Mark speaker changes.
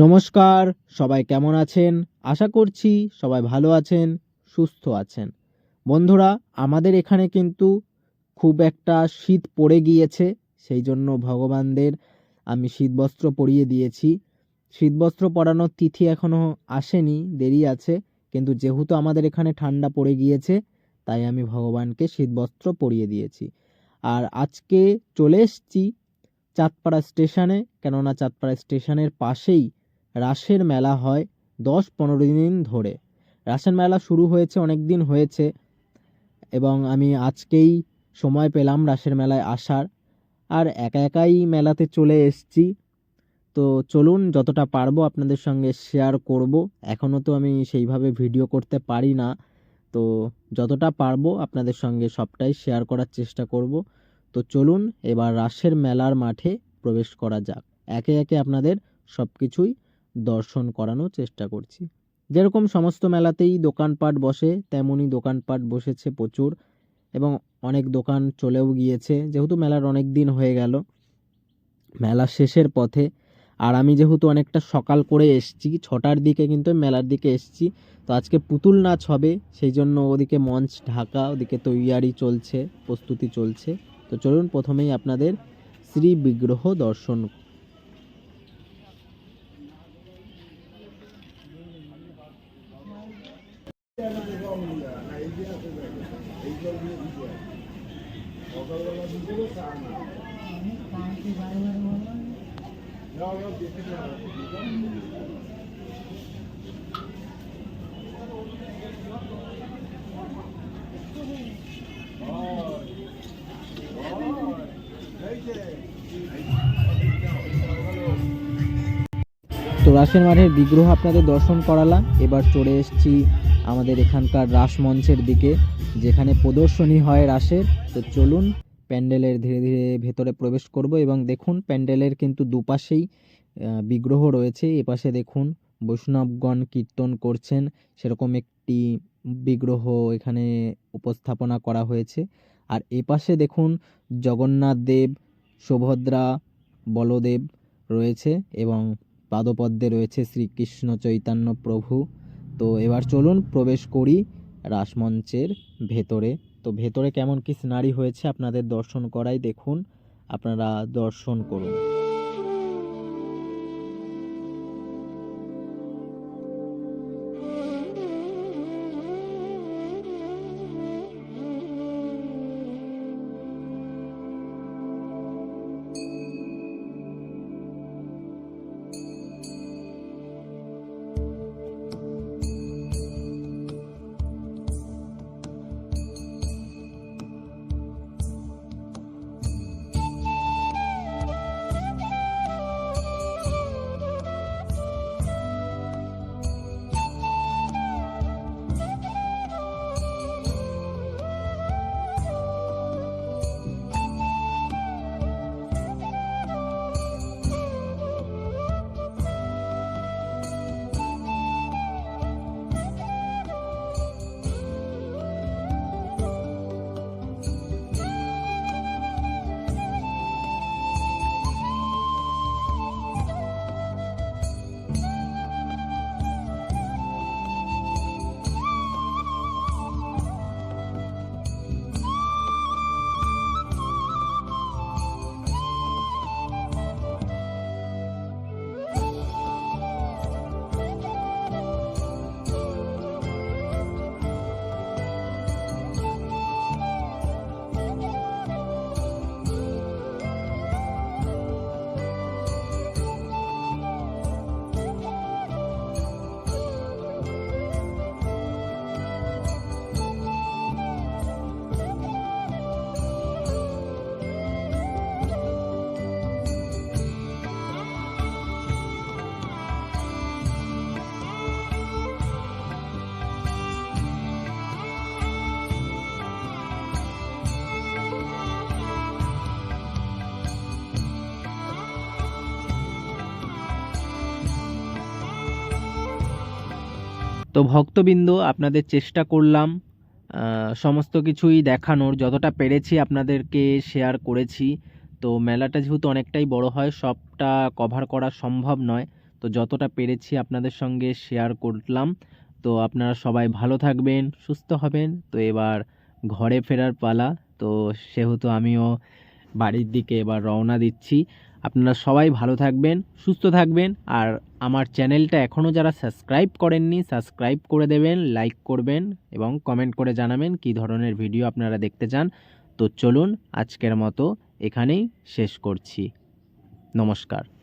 Speaker 1: নমস্কার, সবাই কেমন আছেন? আশা করছি সবাই ভালো আছেন, সুস্থ আছেন। বন্ধুরা, আমাদের এখানে কিন্তু খুব একটা শীত পড়ে গিয়েছে। সেই জন্য ভগবানদের আমি শীতবস্ত্র পরিয়ে দিয়েছি। শীতবস্ত্র পরানোর তিথি এখনো আসেনি, দেরি আছে। কিন্তু যেহেতু আমাদের এখানে ঠান্ডা পড়ে গিয়েছে, তাই আমি ভগবানকে শীতবস্ত্র পরিয়ে দিয়েছি। আর আজকে চলে এসেছি চাঁদপাড়া স্টেশনে, কেননা চাঁদপাড়া স্টেশনের পাশেই রাসের মেলা হয় 10-15 দিন ধরে। রাসের মেলা শুরু হয়েছে অনেক দিন হয়েছে, এবং আমি আজকেই সময় পেলাম রাসের মেলায় আসার। আর একা একাই মেলাতে চলে এসেছি। তো চলুন, যতটা পারবো আপনাদের সঙ্গে শেয়ার করব। এখনও তো আমি সেইভাবে ভিডিও করতে পারি না, তো যতটা পারবো আপনাদের সঙ্গে সবটাই শেয়ার করার চেষ্টা করব। তো চলুন এবার রাসের মেলার মাঠে প্রবেশ করা যাক। একে একে আপনাদের সব কিছুই দর্শন করানোর চেষ্টা করছি। যেরকম সমস্ত মেলাতেই দোকানপাট বসে, তেমনই দোকানপাট বসেছে প্রচুর, এবং অনেক দোকান চলেও গিয়েছে, যেহেতু মেলার অনেক দিন হয়ে গেল। মেলা শেষের পথে। আর আমি যেহেতু অনেকটা সকাল করে এসেছি, 6টার দিকে কিন্তু মেলার দিকে এসেছি। তো আজকে পুতুল নাচ হবে, সেই জন্য ওদিকে মঞ্চ ঢাকা, ওদিকে তৈয়ারি চলছে, প্রস্তুতি চলছে। তো চলুন প্রথমেই আপনাদের শ্রী বিগ্রহ দর্শন। তো রাসের মাঠের বিগ্রহ আপনাদের দর্শন করালাম। এবার চলে এসেছি আমাদের এখানকার রাস মঞ্চের দিকে, যেখানে প্রদর্শনী হয় রাসের। তো চলুন প্যান্ডেলের ধীরে ধীরে ভেতরে প্রবেশ করব। এবং দেখুন, প্যান্ডেলের কিন্তু দুপাশেই বিগ্রহ রয়েছে। এপাশে দেখুন বৈষ্ণবগণ কীর্তন করছেন, সেরকম একটি বিগ্রহ এখানে উপস্থাপনা করা হয়েছে। আর এপাশে দেখুন জগন্নাথ দেব, সুভদ্রা, বলদেব রয়েছে, এবং পাদপদ্মে রয়েছে শ্রীকৃষ্ণ চৈতন্য প্রভু। তো এবার চলুন প্রবেশ করি রাসমঞ্চের ভেতরে। তো ভেতরে কেমন কি সিনারি হয়েছে আপনাদের দর্শন করাই, দেখুন, আপনারা দর্শন করুন। তো ভক্তবৃন্দ, আপনাদের চেষ্টা করলাম সমস্ত কিছুই দেখানোর, যতটা পেরেছি আপনাদেরকে শেয়ার করেছি। তো মেলাটা যেহেতু অনেকটাই বড় হয়, সবটা কভার করা সম্ভব নয়। তো যতটা পেরেছি আপনাদের সঙ্গে শেয়ার করলাম। তো আপনারা সবাই ভালো থাকবেন, সুস্থ হবেন। তো এবার ঘরে ফেরার পালা। তো সেহেতু আমিও বাড়ির দিকে এবার রওনা দিচ্ছি। আপনারা সবাই ভালো থাকবেন, সুস্থ থাকবেন। আর আমার চ্যানেলটা এখনও যারা সাবস্ক্রাইব করেননি সাবস্ক্রাইব করে দেবেন, লাইক করবেন এবং কমেন্ট করে জানাবেন কী ধরনের ভিডিও আপনারা দেখতে চান। তো চলুন আজকের মতো এখানেই শেষ করছি। নমস্কার।